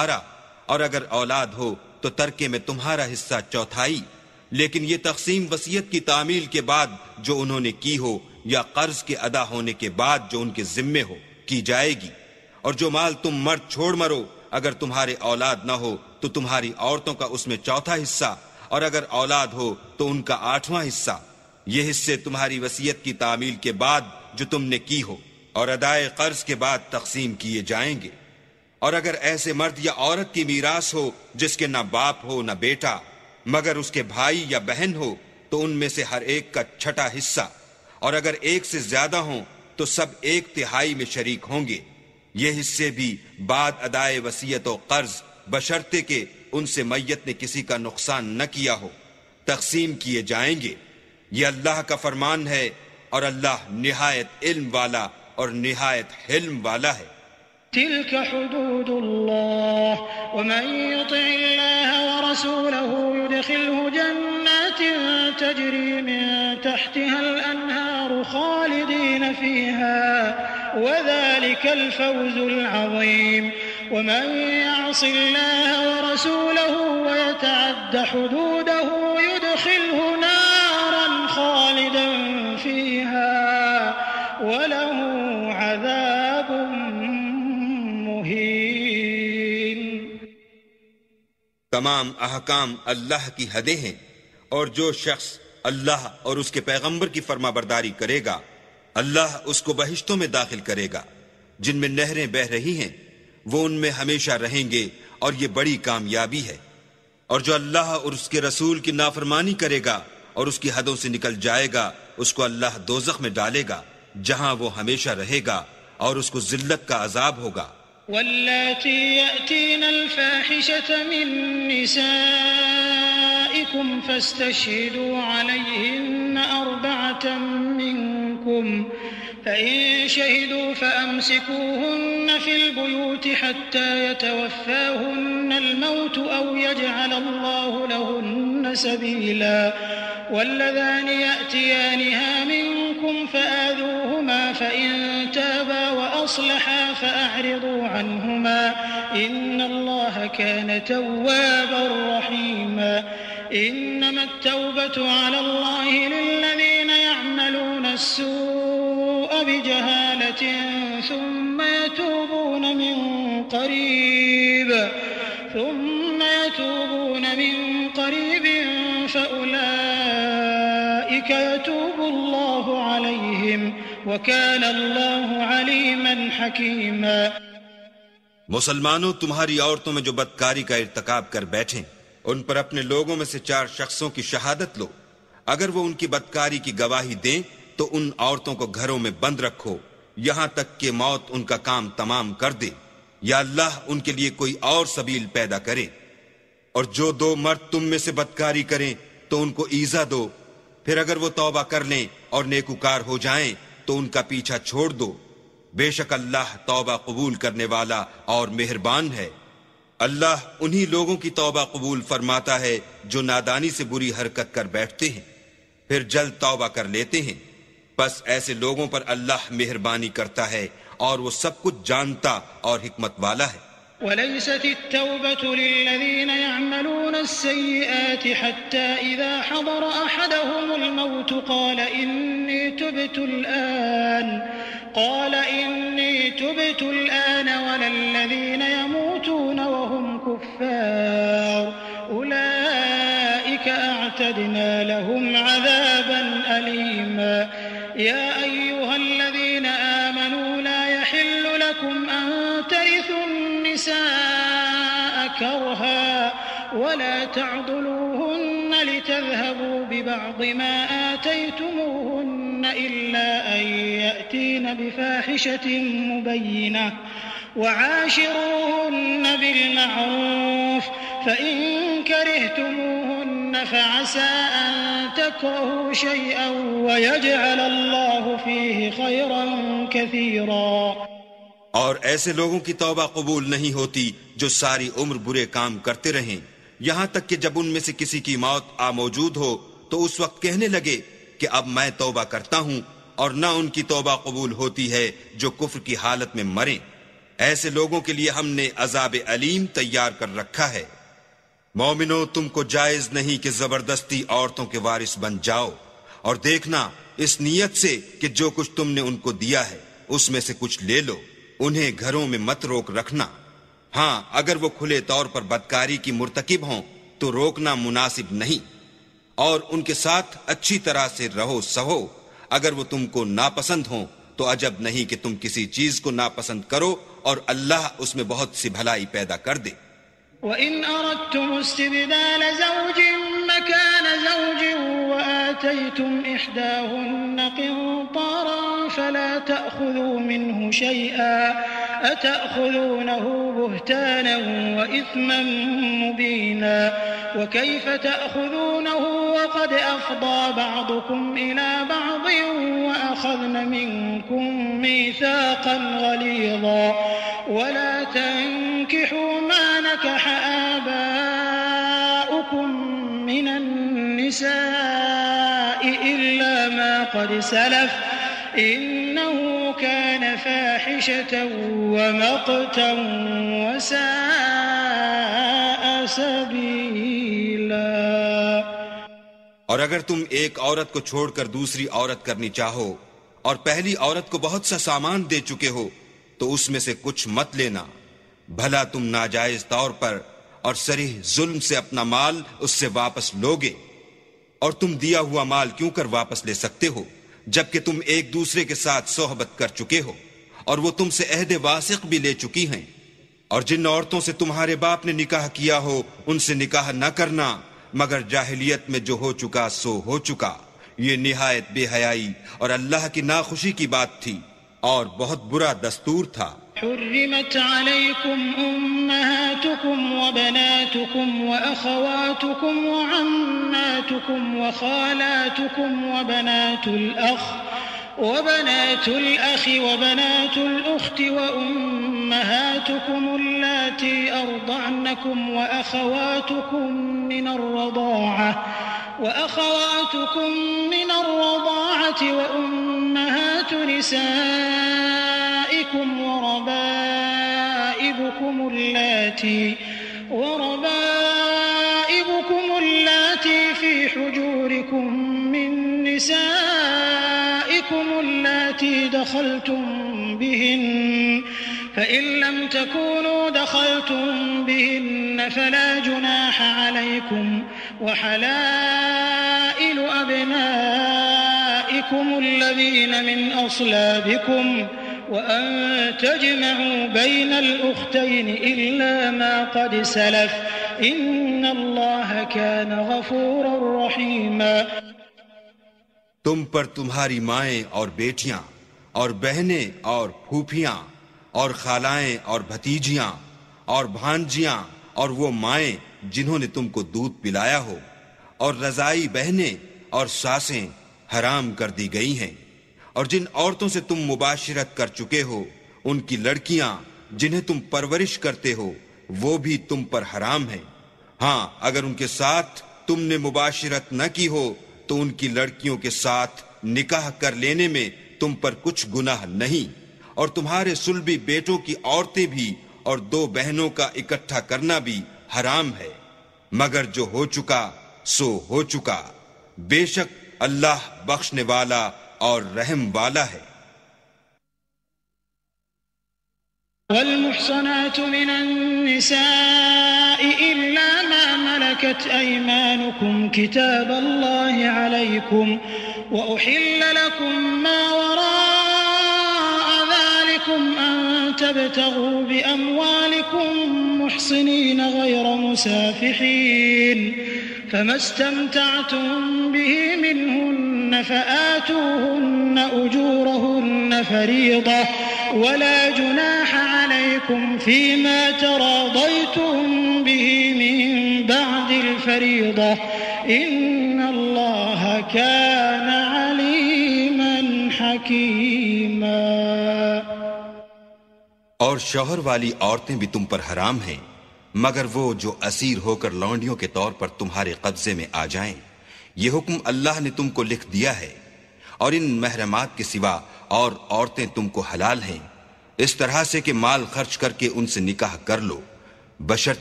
اور اگر اولاد ہو تو ترکے میں تمہارا حصہ چوتھائی، لیکن یہ تقسیم وصیت کی تعمیل کے بعد جو انہوں نے کی ہو یا قرض کے ادا ہونے کے بعد جو ان کے ذمے ہو کی جائے گی۔ اور جو مال تم مرد چھوڑ مرو اگر تمہارے اولاد نہ ہو تو تمہاری عورتوں کا اس میں چوتھا حصہ، اور اگر اولاد ہو تو ان کا 8واں حصہ۔ یہ حصے تمہاری وصیت کی تعمیل کے بعد جو تم نے کی ہو اور ادائے قرض کے بعد تقسیم کیے جائیں گے۔ اور اگر ایسے مرد یا عورت کی میراث ہو جس کے نہ باپ ہو نہ بیٹا مگر اس کے بھائی یا بہن ہو تو ان میں سے ہر ایک کا چھٹا حصہ، اور اگر ایک سے زیادہ ہوں تو سب 1/3 میں شریک ہوں گے۔ یہ حصے بھی بعد ادائے وصیت و قرض بشرطے کہ ان سے میت نے کسی کا نقصان نہ کیا ہو تقسیم کیے جائیں گے۔ یہ اللہ کا فرمان ہے اور اللہ نہایت علم والا اور نہایت حلم والا ہے۔ تلك حدود الله ومن يطع الله ورسوله يدخله جنات تجري من تحتها الأنهار خالدين فيها وذلك الفوز العظيم ومن يعص الله ورسوله ويتعد حدوده يدخله نارا خالدا فيها وله عذاب تمام احکام اللہ کی حدیں ہیں، اور جو شخص اللہ اور اس کے پیغمبر کی فرما برداری کرے گا اللہ اس کو بہشتوں میں داخل کرے گا جن میں نہریں بہہ رہی ہیں، وہ ان میں ہمیشہ رہیں گے اور یہ بڑی کامیابی ہے۔ اور جو اللہ اور اس کے رسول کی نافرمانی کرے گا اور اس کی حدوں سے نکل جائے گا اس کو اللہ دوزخ میں ڈالے گا جہاں وہ ہمیشہ رہے گا اور اس کو ذلت کا عذاب ہوگا۔ واللاتي يأتين الفاحشة من نسائكم فاستشهدوا عليهن 4 منكم فإن شهدوا فأمسكوهن في البيوت حتى يتوفاهن الموت أو يجعل الله لهن سبيلا واللذان يأتيانها منكم فآذوهما فإن تابا وأصلحا فأعرضوا عنهما إن الله كان توابا رحيما إنما التوبة على الله للذين يعملون السوء بجهالة ثم يتوبون من قريب فأولئك يتوب الله عليهم وكان الله عليما حكيما۔ مسلمانوں، تمہاری عورتوں میں جو بدکاری کا ارتکاب کر بیٹھیں ان پر اپنے لوگوں میں سے 4 شخصوں کی شہادت لو۔ اگر وہ ان کی بدکاری کی گواہی دیں تو ان عورتوں کو گھروں میں بند رکھو یہاں تک کہ موت ان کا کام تمام کر دے یا اللہ ان کے لیے کوئی اور سبیل پیدا کرے۔ اور جو 2 مرد تم میں سے بدکاری کریں تو ان کو ایذا دو، پھر اگر وہ توبہ کر لیں اور نیکوکار ہو جائیں تو ان کا پیچھا چھوڑ دو، بے شک اللہ توبہ قبول کرنے والا اور مہربان ہے۔ اللہ انہی لوگوں کی توبہ قبول فرماتا ہے جو نادانی سے بری حرکت کر بیٹھتے ہیں پھر جلد توبہ کر لیتے ہیں، بس ایسے لوگوں پر اللہ مہربانی کرتا ہے اور وہ سب کچھ جانتا اور حکمت والا ہے۔ وليست التوبة للذين يعملون السيئات حتى إذا حضر أحدهم الموت قال إني تبت الآن ولا الذين يموتون وهم كفار أولئك أعتدنا لهم عذابا أليما يا أيها الذين آمنوا لا يحل لكم أن ترثوا النساء كرها ولا تعضلوهن لتذهبوا ببعض ما آتيتموهن إلا أن يأتين بفاحشة مبينة وعاشروهن بالمعروف فإن كرهتموهن فعسى أن تكرهوا شيئا ويجعل الله فيه خيرا كثيرا۔ اور ایسے لوگوں کی توبہ قبول نہیں ہوتی جو ساری عمر برے کام کرتے رہیں یہاں تک کہ جب ان میں سے کسی کی موت آ موجود ہو تو اس وقت کہنے لگے کہ اب میں توبہ کرتا ہوں، اور نہ ان کی توبہ قبول ہوتی ہے جو کفر کی حالت میں مریں۔ ایسے لوگوں کے لیے ہم نے عذاب علیم تیار کر رکھا ہے۔ مومنو، تم کو جائز نہیں کہ زبردستی عورتوں کے وارث بن جاؤ، اور دیکھنا اس نیت سے کہ جو کچھ تم نے ان کو دیا ہے اس میں سے کچھ لے لو، انہیں گھروں میں مت روک رکھنا۔ ہاں، اگر وہ کھلے طور پر بدکاری کی مرتکب ہوں تو روکنا مناسب نہیں، اور ان کے ساتھ اچھی طرح سے رہو سہو۔ اگر وہ تم کو ناپسند ہوں تو عجب نہیں کہ تم کسی چیز کو ناپسند کرو، اور اللہ اس میں بہت سی بھلائی پیدا کر دے۔ وَإِنْ أَرَدْتُمُ اسْتِبْدَالَ زَوْجٍ مَّكَانَ زَوْجٍ وَآتَيْتُمْ إِحْدَاهُنَّ قِنطَارًا فَلَا تَأْخُذُوا مِنْهُ شَيْئًا أَتَأْخُذُونَهُ بُهْتَانًا وَإِثْمًا مُّبِينًا وَكَيْفَ تَأْخُذُونَهُ وَقَدْ أَفْضَىٰ بَعْضُكُمْ إِلَىٰ بَعْضٍ وَأَخَذْنَ مِنكُم مِّيثَاقًا غَلِيظًا ولا تنكحوا ما نكح آباؤكم من النساء إلا ما قد سلف إنه كان فاحشة ومقتا وساء سبيلا۔ اور اگر تم ایک عورت کو چھوڑ کر دوسری عورت کرنی چاہو اور پہلی عورت کو بہت سا سامان دے چکے ہو تو اس میں سے کچھ مت لینا، بھلا تم ناجائز طور پر اور صریح ظلم سے اپنا مال اس سے واپس لوگے؟ اور تم دیا ہوا مال کیوں کر واپس لے سکتے ہو جبکہ تم ایک دوسرے کے ساتھ صحبت کر چکے ہو اور وہ تم سے عہد واسق بھی لے چکی ہیں؟ اور جن عورتوں سے تمہارے باپ نے نکاح کیا ہو ان سے نکاح نہ کرنا مگر جاہلیت میں جو ہو چکا سو ہو چکا، یہ نہایت بے حیائی اور اللہ کی ناخوشی کی بات تھی اور بہت برا دستور تھا۔ حرمت عليكم أمهاتكم وبناتكم وأخواتكم وعماتكم وخالاتكم وبنات الأخ وبنات الأخت وأمهاتكم اللاتي أرضعنكم وأخواتكم من الرضاعة وأمهات نسائكم وربائبكم اللاتي في حجوركم من نسائكم اللاتي دخلتم بهن فإن لم تكونوا دخلتم بهن فلا جناح عليكم وحلائل أبنائكم الذين من أصلابكم وأن تجمعوا بين الأختين إلا ما قد سلف إن الله كان غفورا رحيما۔ تم پر تمہاری مائیں اور بیٹیاں اور بہنیں اور پھوپھیاں اور خالائیں اور بھتیجیاں اور بھانجیاں اور وہ مائیں جنہوں نے تم کو دودھ پلایا ہو اور رضائی بہنیں اور ساسیں حرام کر دی گئی ہیں، اور جن عورتوں سے تم مباشرت کر چکے ہو ان کی لڑکیاں جنہیں تم پرورش کرتے ہو وہ بھی تم پر حرام ہیں۔ ہاں، اگر ان کے ساتھ تم نے مباشرت نہ کی ہو تو ان کی لڑکیوں کے ساتھ نکاح کر لینے میں تم پر کچھ گناہ نہیں، اور تمہارے صلبی بیٹوں کی عورتیں بھی اور دو بہنوں کا اکٹھا کرنا بھی حرام ہے، مگر جو ہو چکا سو ہو چکا، بے شک اللہ بخشنے والا اور رحم والا ہے۔ والمحصنات من النساء إلا ما ملكت أيمانكم كتاب الله عليكم وأحل لكم ما وراء ذلكم أن تبتغوا بأموالكم محصنين غير مسافحين فما استمتعتم به منهن فآتوهن أجورهن فريضة ولا جناح عليكم فيما تراضيتم به من بعد الفريضة إن الله كان عليما حكيما۔ اور شوہر والی عورتیں بھی تم پر حرام ہیں مگر وہ جو اسیر ہو کر لونڈیوں کے طور پر تمہارے قبضے میں آ جائیں، یہ حکم اللہ نے تم کو لکھ دیا ہے، اور ان محرمات کے سوا اور عورتیں تم کو حلال ہیں، اس طرح سے کہ مال خرچ کر کے ان سے نکاح کر لو، بشرط